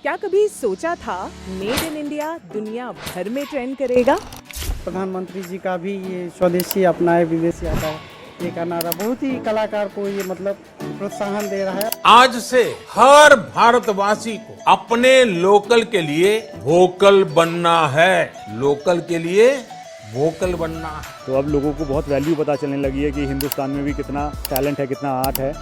क्या कभी सोचा था मेड इन इंडिया दुनिया भर में ट्रेंड करेगा? प्रधानमंत्री जी का भी ये स्वदेशी अपनाए विदेशी हटाए ये का नारा बहुत ही कलाकार को ये मतलब प्रोत्साहन दे रहा है। आज से हर भारतवासी को अपने लोकल के लिए वोकल बनना है। लोकल के लिए वोकल बनना है। तो अब लोगों को बहुत वैल्यू पता चलने लगी है कि हिंदुस्तान में भी कितना टैलेंट है, कितना आर्ट है।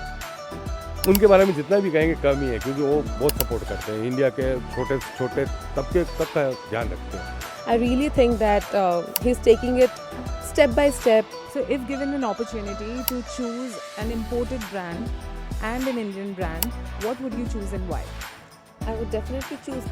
उनके बारे में जितना भी कहेंगे कम ही है, क्योंकि वो बहुत सपोर्ट करते हैं, इंडिया के छोटे छोटे तबके तक का ध्यान रखते हैं। I really think that he's taking it step by step. So if given an opportunity to choose an imported brand and an Indian brand, what would you choose and why? I would definitely choose.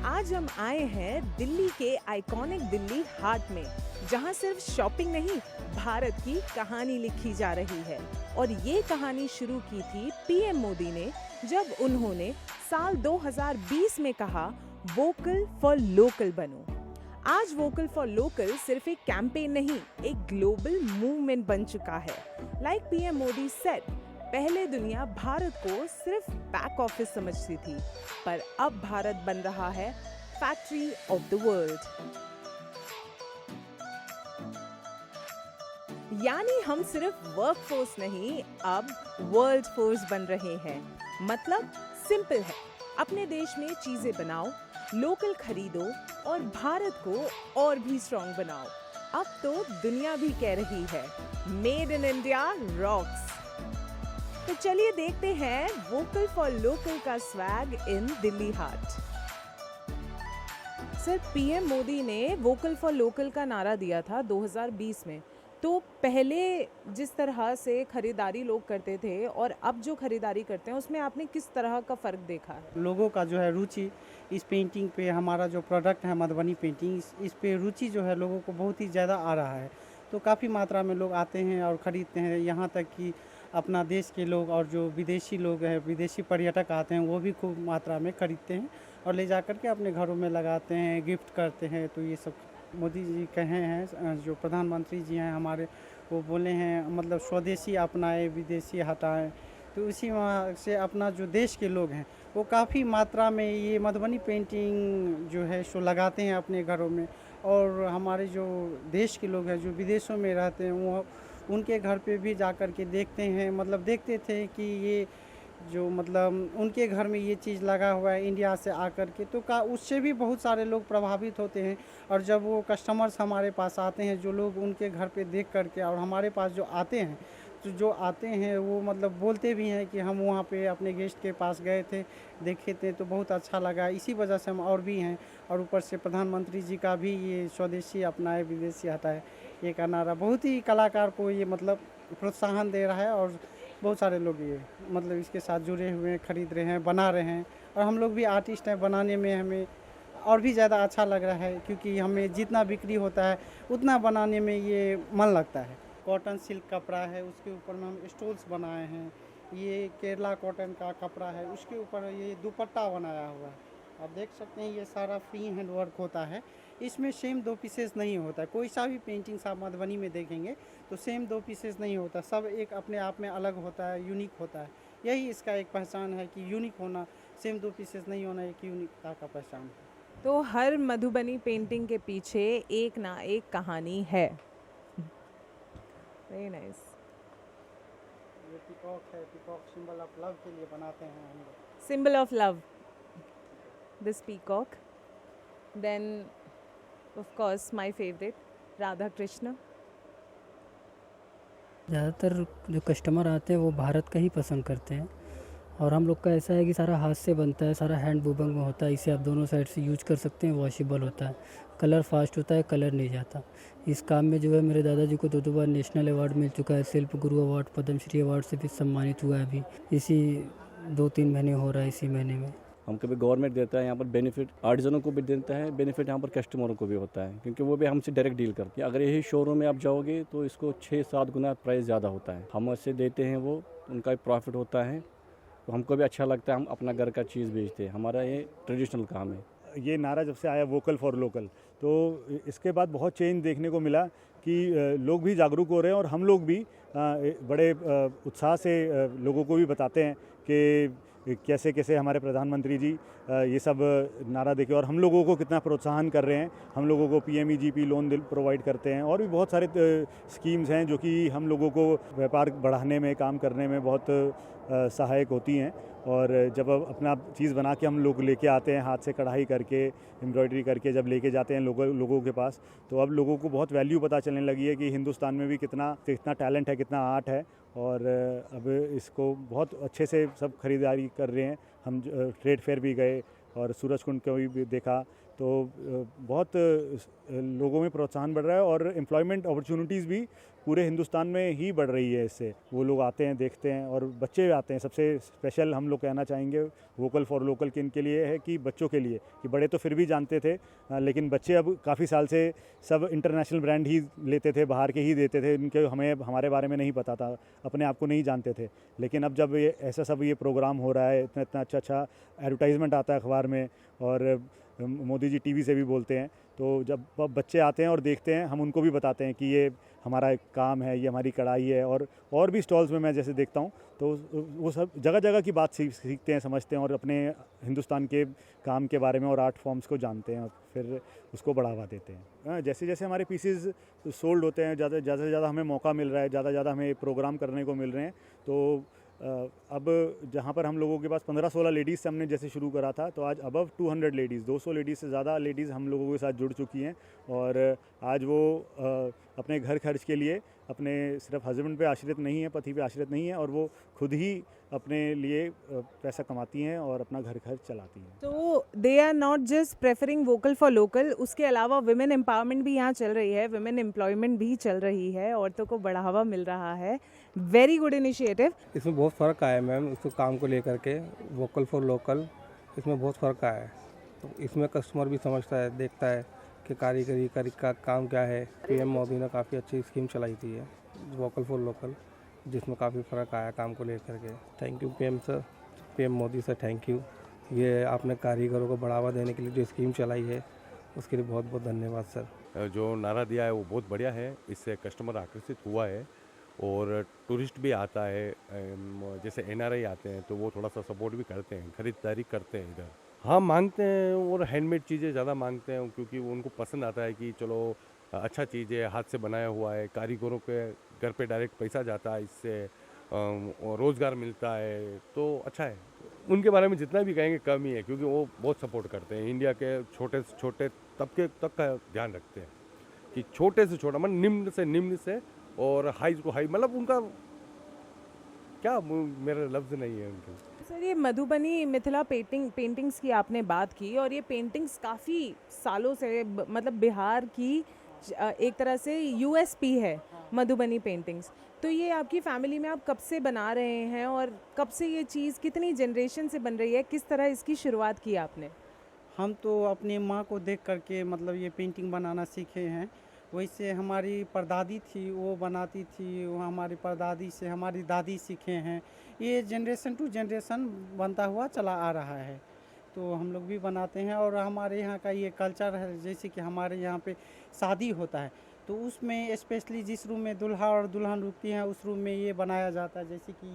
आज हम आए हैं दिल्ली के iconic Delhi हाट में, जहां सिर्फ shopping नहीं, भारत की कहानी लिखी जा रही है। और ये कहानी शुरू की थी पीएम मोदी ने, जब उन्होंने साल 2020 में कहा वोकल फॉर लोकल बनो। आज वोकल फॉर लोकल सिर्फ एक कैंपेन नहीं, एक ग्लोबल मूवमेंट बन चुका है। लाइक पीएम मोदी सेड, पहले दुनिया भारत को सिर्फ बैक ऑफिस समझती थी, पर अब भारत बन रहा है फैक्ट्री ऑफ द वर्ल्ड। यानी हम सिर्फ वर्क फोर्स नहीं, अब वर्ल्ड फोर्स बन रहे हैं। मतलब सिंपल है, अपने देश में चीजें बनाओ, लोकल खरीदो और भारत को और भी स्ट्रॉन्ग बनाओ। अब तो दुनिया भी कह रही है मेड इन इंडिया रॉक्स। तो चलिए देखते हैं वोकल फॉर लोकल का स्वैग इन दिल्ली हाट। सर, पीएम मोदी ने वोकल फॉर लोकल का नारा दिया था 2020 में। तो पहले जिस तरह से खरीदारी लोग करते थे और अब जो खरीदारी करते हैं, उसमें आपने किस तरह का फ़र्क देखा है? लोगों का जो है रुचि इस पेंटिंग पे, हमारा जो प्रोडक्ट है मधुबनी पेंटिंग, इस पे रुचि जो है लोगों को बहुत ही ज़्यादा आ रहा है। तो काफ़ी मात्रा में लोग आते हैं और ख़रीदते हैं। यहाँ तक कि अपना देश के लोग और जो विदेशी लोग हैं, विदेशी पर्यटक आते हैं, वो भी खूब मात्रा में खरीदते हैं और ले जा कर के अपने घरों में लगाते हैं, गिफ्ट करते हैं। तो ये सब मोदी जी कहे हैं, जो प्रधानमंत्री जी हैं हमारे, वो बोले हैं मतलब स्वदेशी अपनाए विदेशी हटाएं। तो उसी वहाँ से अपना जो देश के लोग हैं वो काफ़ी मात्रा में ये मधुबनी पेंटिंग जो है सो लगाते हैं अपने घरों में। और हमारे जो देश के लोग हैं जो विदेशों में रहते हैं, वो उनके घर पे भी जा कर के देखते हैं, मतलब देखते थे कि ये जो मतलब उनके घर में ये चीज़ लगा हुआ है इंडिया से आकर के, तो उससे भी बहुत सारे लोग प्रभावित होते हैं। और जब वो कस्टमर्स हमारे पास आते हैं, जो लोग उनके घर पे देख कर के और हमारे पास जो आते हैं, तो जो आते हैं वो मतलब बोलते भी हैं कि हम वहाँ पे अपने गेस्ट के पास गए थे, देखे थे, तो बहुत अच्छा लगा। इसी वजह से हम और भी हैं। और ऊपर से प्रधानमंत्री जी का भी ये स्वदेशी अपनाए विदेशी हटाए ये का नारा बहुत ही कलाकार को ये मतलब प्रोत्साहन दे रहा है। और बहुत सारे लोग ये मतलब इसके साथ जुड़े हुए हैं, खरीद रहे हैं, बना रहे हैं। और हम लोग भी आर्टिस्ट हैं, बनाने में हमें और भी ज़्यादा अच्छा लग रहा है, क्योंकि हमें जितना बिक्री होता है उतना बनाने में ये मन लगता है। कॉटन सिल्क कपड़ा है, उसके ऊपर में हम स्टोल्स बनाए हैं। ये केरला कॉटन का कपड़ा है, उसके ऊपर ये दुपट्टा बनाया हुआ है। आप देख सकते हैं ये सारा फ्री हैंड वर्क होता है। इसमें सेम 2 पीसेस नहीं होता है। कोई सा भी पेंटिंग्स आप मधुबनी में देखेंगे तो सेम 2 पीसेस नहीं होता, सब एक अपने आप में अलग होता है, यूनिक होता है। यही इसका एक पहचान है कि यूनिक होना, सेम 2 पीसेस नहीं होना, एक यूनिकता का पहचान है। तो हर मधुबनी पेंटिंग के पीछे एक ना एक कहानी है। Very nice. ये पीकॉक है, पीकॉक सिंबल ऑफ लव के लिए बनाते हैं हम लोग। Symbol of love, this peacock. Then of course my favourite Radha Krishna. ज़्यादातर जो कस्टमर आते हैं वो भारत का ही पसंद करते हैं। और हम लोग का ऐसा है कि सारा हाथ से बनता है, सारा हैंड वूविंग में होता है। इसे आप दोनों साइड से यूज कर सकते हैं, वॉशेबल होता है, कलर फास्ट होता है, कलर नहीं जाता। इस काम में जो है मेरे दादाजी को 2 बार नेशनल अवार्ड मिल चुका है, शिल्प गुरु अवार्ड, पद्मश्री अवार्ड से भी सम्मानित हुआ है। अभी इसी 2-3 महीने हो रहा है, इसी महीने में। हम कभी गवर्नमेंट देता है यहाँ पर बेनिफिट, आर्टिजनों को भी देता है बेनिफिट, यहाँ पर कस्टमरों को भी होता है, क्योंकि वो भी हमसे डायरेक्ट डील करते हैं। अगर यही शोरूम में आप जाओगे तो इसको 6-7 गुना प्राइस ज़्यादा होता है। हम उससे देते हैं, वो उनका भी प्रॉफिट होता है, तो हमको भी अच्छा लगता है। हम अपना घर का चीज़ बेचते हैं, हमारा ये ट्रेडिशनल काम है। ये नारा जब से आया वोकल फॉर लोकल, तो इसके बाद बहुत चेंज देखने को मिला कि लोग भी जागरूक हो रहे हैं और हम लोग भी बड़े उत्साह से लोगों को भी बताते हैं कि कैसे कैसे हमारे प्रधानमंत्री जी ये सब नारा देके और हम लोगों को कितना प्रोत्साहन कर रहे हैं। हम लोगों को PMEGP लोन प्रोवाइड करते हैं और भी बहुत सारे स्कीम्स हैं जो कि हम लोगों को व्यापार बढ़ाने में, काम करने में बहुत सहायक होती हैं। और जब अपना चीज़ बना के हम लोग लेके आते हैं, हाथ से कढ़ाई करके, एम्ब्रॉयडरी करके जब लेके जाते हैं लोगों के पास, तो अब लोगों को बहुत वैल्यू पता चलने लगी है कि हिंदुस्तान में भी कितना टैलेंट है, कितना आर्ट है। और अब इसको बहुत अच्छे से सब खरीदारी कर रहे हैं। हम ट्रेड फेयर भी गए और सूरजकुंड को भी देखा, तो बहुत लोगों में प्रोत्साहन बढ़ रहा है और एम्प्लॉयमेंट अपॉर्चुनिटीज़ भी पूरे हिंदुस्तान में ही बढ़ रही है इससे। वो लोग आते हैं, देखते हैं और बच्चे आते हैं। सबसे स्पेशल हम लोग कहना चाहेंगे वोकल फॉर लोकल के इनके लिए है कि बच्चों के लिए, कि बड़े तो फिर भी जानते थे, लेकिन बच्चे अब काफ़ी साल से सब इंटरनेशनल ब्रांड ही लेते थे, बाहर के ही देते थे, इनके हमारे बारे में नहीं पता था, अपने आप को नहीं जानते थे। लेकिन अब जब ये ऐसा सब ये प्रोग्राम हो रहा है, इतना इतना अच्छा एडवर्टाइजमेंट आता है अखबार में और मोदी जी टीवी से भी बोलते हैं, तो जब बच्चे आते हैं और देखते हैं, हम उनको भी बताते हैं कि ये हमारा एक काम है, ये हमारी कढ़ाई है। और भी स्टॉल्स में मैं जैसे देखता हूँ तो वो सब जगह जगह की बात सीखते हैं, समझते हैं और अपने हिंदुस्तान के काम के बारे में और आर्ट फॉर्म्स को जानते हैं और फिर उसको बढ़ावा देते हैं। जैसे जैसे हमारे पीसेस सोल्ड होते हैं, ज़्यादा से ज़्यादा हमें मौका मिल रहा है, ज़्यादा हमें प्रोग्राम करने को मिल रहे हैं। तो अब जहाँ पर हम लोगों के पास 15-16 लेडीज़ से हमने जैसे शुरू करा था, तो आज अबव 200 लेडीज़, 200 लेडीज़ से ज़्यादा लेडीज़ हम लोगों के साथ जुड़ चुकी हैं। और आज वो अपने घर खर्च के लिए अपने सिर्फ हस्बैंड पे आश्रित नहीं है, पति पे आश्रित नहीं है, और वो खुद ही अपने लिए पैसा कमाती हैं और अपना घर खर्च चलाती हैं। तो they are not just preferring vocal for local, उसके अलावा विमेन एम्पावरमेंट भी यहाँ चल रही है, विमेन एम्प्लॉयमेंट भी चल रही है, औरतों को बढ़ावा मिल रहा है। Very good initiative. इसमें बहुत फ़र्क आया है मैम, इसको काम को लेकर के वोकल फॉर लोकल, इसमें बहुत फ़र्क आया है। तो इसमें कस्टमर भी समझता है, देखता है कि कारीगरी का काम क्या है। PM मोदी ने काफ़ी अच्छी स्कीम चलाई थी है वोकल फॉर लोकल, जिसमें काफ़ी फ़र्क आया काम को लेकर के। Thank you PM sir, PM Modi sir, thank you. ये आपने कारीगरों को बढ़ावा देने के लिए जो स्कीम चलाई है उसके लिए बहुत बहुत धन्यवाद सर। जो नारा दिया है वो बहुत बढ़िया है, इससे कस्टमर आकर्षित हुआ है और टूरिस्ट भी आता है, जैसे NRI आते हैं तो वो थोड़ा सा सपोर्ट भी करते हैं, खरीदारी करते हैं इधर। हाँ मांगते हैं और हैंडमेड चीज़ें ज़्यादा मांगते हैं, क्योंकि वो उनको पसंद आता है कि चलो अच्छा चीज़ है, हाथ से बनाया हुआ है, कारीगरों के घर पे डायरेक्ट पैसा जाता है, इससे रोज़गार मिलता है, तो अच्छा है। उनके बारे में जितना भी कहेंगे कम ही है, क्योंकि वो बहुत सपोर्ट करते हैं। इंडिया के छोटे से छोटे तबके तक का ध्यान रखते हैं कि छोटे से छोटा मतलब निम्न से और हाई को हाई, मतलब उनका क्या मेरा लफ्ज़ नहीं है उनके। सर, ये मधुबनी मिथिला पेंटिंग्स की आपने बात की, और ये पेंटिंग्स काफ़ी सालों से मतलब बिहार की एक तरह से USP है मधुबनी पेंटिंग्स। तो ये आपकी फैमिली में आप कब से बना रहे हैं और कब से ये चीज़ कितनी जनरेशन से बन रही है, किस तरह इसकी शुरुआत की आपने? हम तो अपनी माँ को देख करके मतलब ये पेंटिंग बनाना सीखे हैं। वैसे हमारी परदादी थी, वो बनाती थी, वो हमारी परदादी से हमारी दादी सीखे हैं। ये जनरेशन टू जनरेशन बनता हुआ चला आ रहा है, तो हम लोग भी बनाते हैं। और हमारे यहाँ का ये कल्चर है, जैसे कि हमारे यहाँ पे शादी होता है तो उसमें स्पेशली जिस रूम में दूल्हा और दुल्हन रुकती हैं उस रूम में ये बनाया जाता है। जैसे कि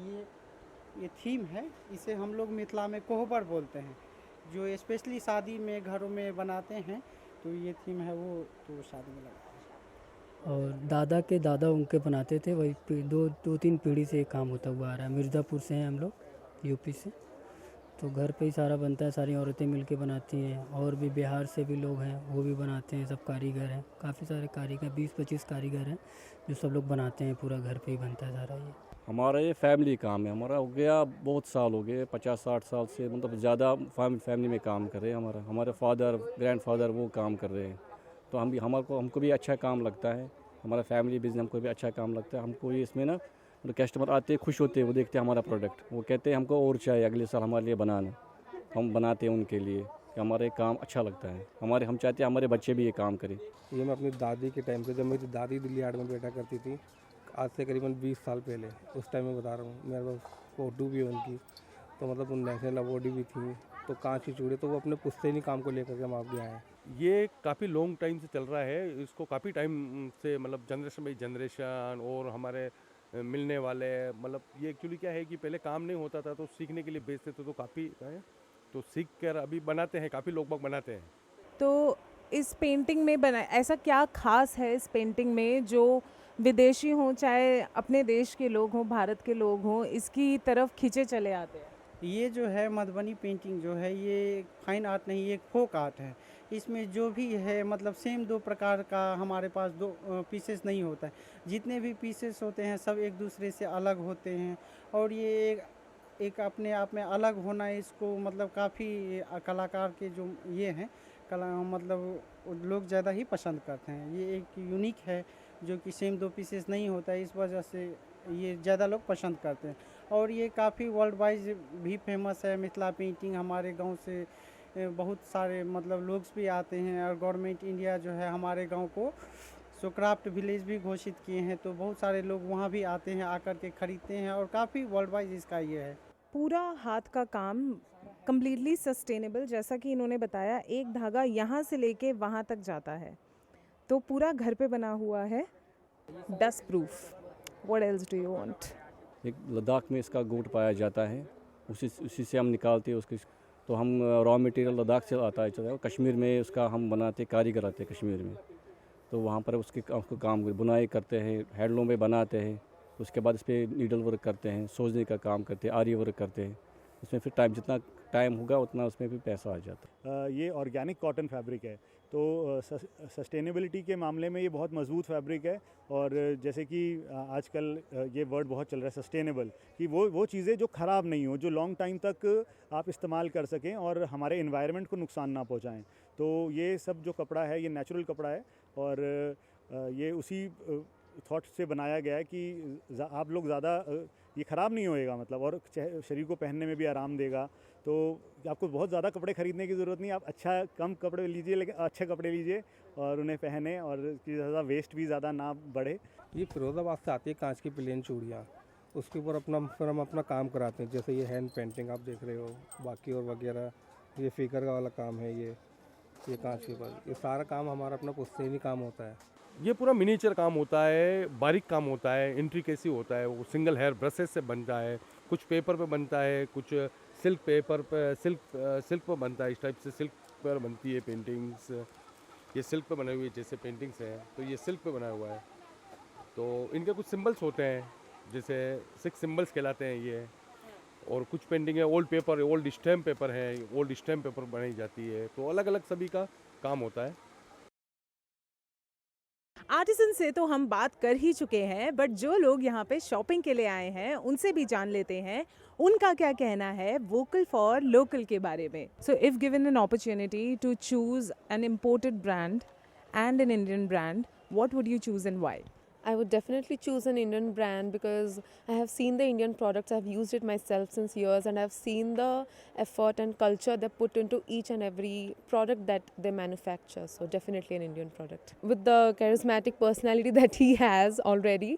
ये थीम है, इसे हम लोग मिथिला में कोहबर बोलते हैं, जो स्पेशली शादी में घरों में बनाते हैं। तो ये थीम है वो, तो शादी में लगता है। और दादा के दादा उनके बनाते थे, वही दो तीन पीढ़ी से ये काम होता हुआ आ रहा है। मिर्ज़ापुर से हैं हम लोग, UP से, तो घर पे ही सारा बनता है, सारी औरतें मिलके बनाती हैं। और भी बिहार से भी लोग हैं, वो भी बनाते हैं, सब कारीगर हैं, काफ़ी सारे कारीगर, 20-25 कारीगर हैं जो सब लोग बनाते हैं, पूरा घर पे ही बनता है सारा ये। हमारा ये फैमिली काम है, हमारा हो गया बहुत साल हो गए, 50-60 साल से, मतलब ज़्यादा फैमिली में काम कर रहे हैं। हमारे फादर ग्रैंडफादर वो काम कर रहे हैं, तो हमको भी अच्छा काम लगता है। हमारा फैमिली बिजनेस हमको भी अच्छा काम लगता है। हमको ये इसमें ना कस्टमर आते हैं, खुश होते हैं, वो देखते हैं हमारा प्रोडक्ट, वो कहते हैं हमको और चाहिए अगले साल हमारे लिए बनाना। हम बनाते हैं उनके लिए कि हमारा ये काम अच्छा लगता है। हम चाहते हैं हमारे बच्चे भी ये काम करें। ये मैं अपनी दादी के टाइम से, जब मेरी दादी दिल्ली हाट में बैठा करती थी, आज से करीबन 20 साल पहले, उस टाइम में बता रहा हूँ। मेरे पास फ़ोटो भी है उनकी, तो मतलब उन नेशनल अवार्ड भी थी। तो कांच की चूड़ी, तो वो अपने पुश्तैनी काम को लेकर के हम आप भी आए हैं। ये काफ़ी लॉन्ग टाइम से चल रहा है, इसको काफ़ी टाइम से, मतलब जनरेशन बाई जनरेशन, और हमारे मिलने वाले हैं। मतलब ये एक्चुअली क्या है कि पहले काम नहीं होता था तो सीखने के लिए भेजते थे, तो काफ़ी तो सीख कर अभी बनाते हैं, काफ़ी लोग बाग बनाते हैं। तो इस पेंटिंग में बना ऐसा क्या खास है इस पेंटिंग में जो विदेशी हों चाहे अपने देश के लोग हों, भारत के लोग हों, इसकी तरफ खींचे चले आते हैं? ये जो है मधुबनी पेंटिंग जो है ये फाइन आर्ट नहीं, ये फोक आर्ट है। इसमें जो भी है मतलब सेम दो प्रकार का हमारे पास दो पीसेस नहीं होता है। जितने भी पीसेस होते हैं सब एक दूसरे से अलग होते हैं और ये एक अपने आप में अलग होना इसको मतलब काफ़ी कलाकार के जो ये हैं कला मतलब लोग ज़्यादा ही पसंद करते हैं। ये एक यूनिक है जो कि सेम दो पीसेस नहीं होता है, इस वजह से ये ज़्यादा लोग पसंद करते हैं और ये काफ़ी वर्ल्ड वाइज भी फेमस है। मिथिला पेंटिंग हमारे गांव से बहुत सारे मतलब लोग भी आते हैं और गवर्नमेंट इंडिया जो है हमारे गांव को सो क्राफ्ट विलेज भी घोषित किए हैं, तो बहुत सारे लोग वहां भी आते हैं, आकर के खरीदते हैं और काफ़ी वर्ल्ड वाइज इसका ये है। पूरा हाथ का काम कम्प्लीटली सस्टेनेबल, जैसा कि इन्होंने बताया, एक धागा यहाँ से लेके वहाँ तक जाता है, तो पूरा घर पे बना हुआ है, dust proof. What else do you want? एक लद्दाख में इसका गोट पाया जाता है, उसी से हम निकालते हैं उसकी। तो हम रॉ मटेरियल लद्दाख से आता है, चलता है। कश्मीर में उसका हम बनाते, कारीगर आते हैं कश्मीर में, तो वहाँ पर उसको काम बुनाई करते हैं, हैंडलूम में बनाते हैं। उसके बाद इस पर नीडल वर्क करते हैं, सोचने का काम करते हैं, आरी वर्क करते हैं। उसमें फिर जितना टाइम होगा उतना उसमें भी पैसा आ जाता है। ये ऑर्गेनिक कॉटन फैब्रिक है, तो सस्टेनेबिलिटी के मामले में ये बहुत मजबूत फैब्रिक है। और जैसे कि आजकल ये वर्ड बहुत चल रहा है सस्टेनेबल, कि वो चीज़ें जो ख़राब नहीं हो, जो लॉन्ग टाइम तक आप इस्तेमाल कर सकें और हमारे इन्वायरमेंट को नुकसान ना पहुंचाएं। तो ये सब जो कपड़ा है ये नेचुरल कपड़ा है और ये उसी थॉट से बनाया गया है कि आप लोग ज़्यादा ये ख़राब नहीं होएगा मतलब, और शरीर को पहनने में भी आराम देगा। तो आपको बहुत ज़्यादा कपड़े ख़रीदने की ज़रूरत नहीं, आप कम कपड़े लीजिए लेकिन अच्छे कपड़े लीजिए और उन्हें पहने और इसकी ज़्यादा वेस्ट भी ज़्यादा ना बढ़े। ये फिरोज़ाबाद से आती है कांच की प्लेन चूड़ियाँ, उसके ऊपर फिर हम अपना काम कराते हैं। जैसे ये हैंड पेंटिंग आप देख रहे हो, बाकी और वगैरह ये फिगर का वाला काम है, ये कांच के ऊपर ये सारा काम हमारा अपना पुश्तैनी काम होता है। ये पूरा मिनीचर काम होता है, बारीक काम होता है, इंट्रिकेसी होता है। वो सिंगल हेयर ब्रशेस से बनता है, कुछ पेपर पे बनता है, कुछ सिल्क पेपर पे सिल्क पर बनता है। इस टाइप से सिल्क पर बनती है पेंटिंग्स। ये सिल्क पे बने हुए जैसे पेंटिंग्स हैं, तो ये सिल्क पे बना हुआ है। तो इनके कुछ सिंबल्स होते हैं, जैसे 6 सिंबल्स कहलाते हैं ये। और कुछ पेंटिंग है old paper, old stamp paper है, ओल्ड स्टैम्प पेपर बनाई जाती है। तो अलग अलग सभी का काम होता है। आर्टिसन से तो हम बात कर ही चुके हैं, बट जो लोग यहाँ पे शॉपिंग के लिए आए हैं उनसे भी जान लेते हैं उनका क्या कहना है वोकल फॉर लोकल के बारे में। So if given an opportunity to choose an imported brand and an Indian brand, what would you choose and why? I would definitely choose an Indian brand because I have seen the Indian products. I've used it myself since years and I've seen the effort and culture they put into each and every product that they manufacture. So definitely an Indian product. With the charismatic personality that he has already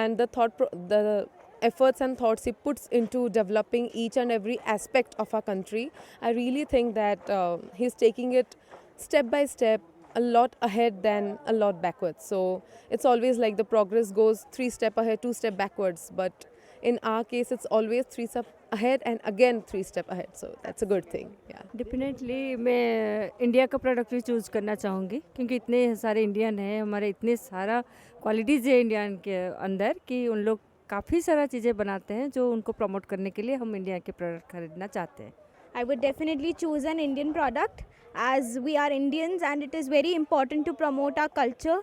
and the efforts and thoughts he puts into developing each and every aspect of our country, I really think that he's taking it step by step, a lot ahead than a lot backwards. So it's always like the progress goes 3 steps ahead, 2 steps backwards, but in our case it's always 3 steps ahead and again 3 steps ahead. So that's a good thing. Yeah. Definitely मैं India का product भी choose करना चाहूँगी क्योंकि इतने सारे Indian हैं, हमारे इतने सारा क्वालिटीज़ है इंडियन के अंदर कि उन लोग काफ़ी सारा चीज़ें बनाते हैं जो उनको प्रमोट करने के लिए हम इंडिया के प्रोडक्ट खरीदना चाहते हैं। I would definitely choose an Indian product as we are Indians and it is very important to promote our culture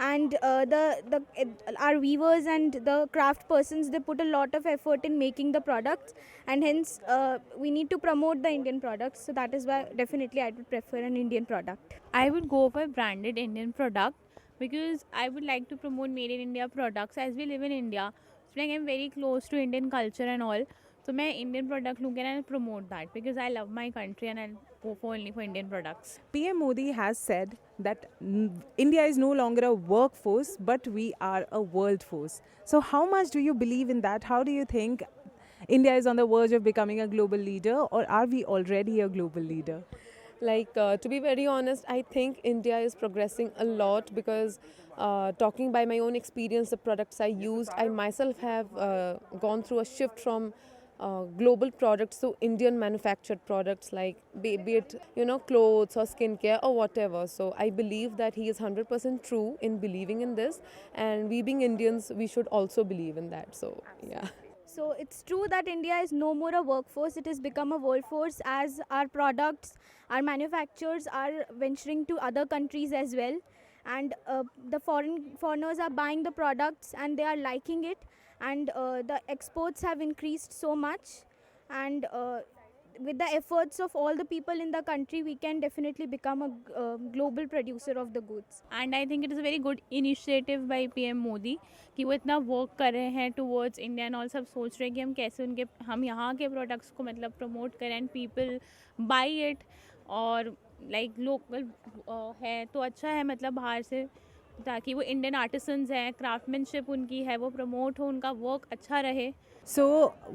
and our weavers and the craft persons, they put a lot of effort in making the products and hence we need to promote the Indian products. So that is why definitely I would prefer an Indian product. I would go for branded Indian product because I would like to promote made in India products as we live in India. So like I'm very close to Indian culture and all. So मैं Indian product लूँगी and I'll promote that because I love my country and I'll go for only for Indian products. PM Modi has said that India is no longer a workforce, but we are a world force. So how much do you believe in that? How do you think India is on the verge of becoming a global leader, or are we already a global leader? Like, to be very honest, I think India is progressing a lot because talking by my own experience, the products I used, I myself have gone through a shift from global products to Indian manufactured products, like be it, clothes or skincare or whatever. So I believe that he is 100% true in believing in this, and we being Indians, we should also believe in that. So yeah. So it's true that India is no more a workforce, it has become a workforce as our products, our manufacturers are venturing to other countries as well, and the foreigners are buying the products and they are liking it, and the exports have increased so much, and with the efforts of all the people in the country, we can definitely become a global producer of the goods. And I think it is a very good initiative by PM Modi कि वो इतना work कर रहे हैं towards India and all, सब सोच रहे हैं कि हम कैसे हम यहाँ के प्रोडक्ट्स को मतलब प्रमोट करें एंड पीपल बाई इट, और लाइक लोकल है तो अच्छा है मतलब बाहर से, ताकि वो इंडियन आर्टिसंस हैं, क्राफ्टमैनशिप उनकी है वो प्रमोट हो, उनका वर्क अच्छा रहे. So,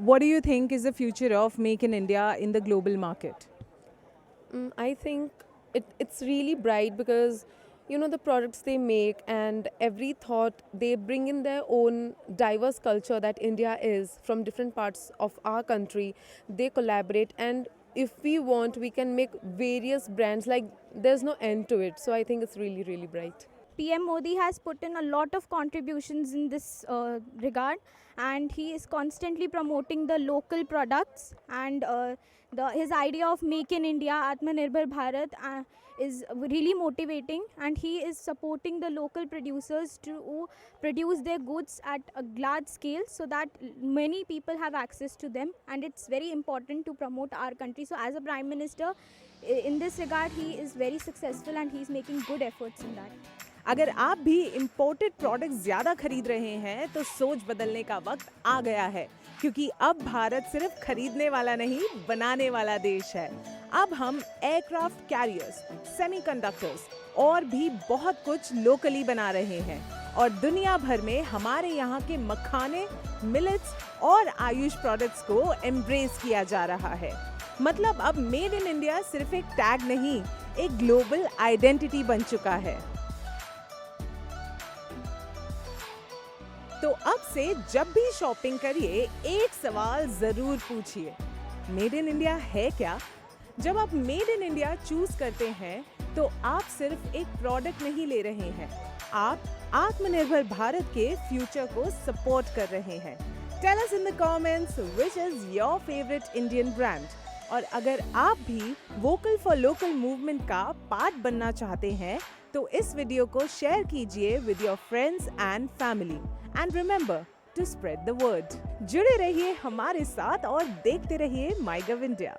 what do you think is the future of Make in India in the global market? I think it's really bright because the products they make and every thought they bring in their own diverse culture that India is from different parts of our country. They collaborate, and if we want, we can make various brands, like there's no end to it. So I think it's really, really bright. PM Modi has put in a lot of contributions in this regard, and he is constantly promoting the local products, and his idea of Make in India, Atmanirbhar Bharat, is really motivating, and he is supporting the local producers to produce their goods at a large scale so that many people have access to them, and it's very important to promote our country. So as a Prime Minister, in this regard, he is very successful and he is making good efforts in that. अगर आप भी imported products ज़्यादा खरीद रहे हैं तो सोच बदलने का वक्त आ गया है, क्योंकि अब भारत सिर्फ खरीदने वाला नहीं, बनाने वाला देश है. अब हम एयरक्राफ्ट कैरियर्स, सेमीकंडक्टर्स और भी बहुत कुछ लोकली बना रहे हैं, और दुनिया भर में हमारे यहाँ के मखाने, मिलेट्स और आयुष प्रोडक्ट्स को एम्ब्रेस किया जा रहा है. मतलब अब मेड इन इंडिया सिर्फ एक टैग नहीं, एक ग्लोबल आइडेंटिटी बन चुका है. तो अब से जब भी शॉपिंग करिए, एक सवाल जरूर पूछिए, मेड इन इंडिया है क्या? जब आप मेड इन इंडिया चूज करते हैं तो आप सिर्फ एक प्रोडक्ट नहीं ले रहे हैं, आप आत्मनिर्भर भारत के फ्यूचर को सपोर्ट कर रहे हैं. Tell us in the comments which is your favourite Indian brand. और अगर आप भी वोकल फॉर लोकल मूवमेंट का पार्ट बनना चाहते हैं तो इस वीडियो को शेयर कीजिए with your friends and family. And remember to spread the word. जुड़े रहिए हमारे साथ और देखते रहिए माईगव इंडिया.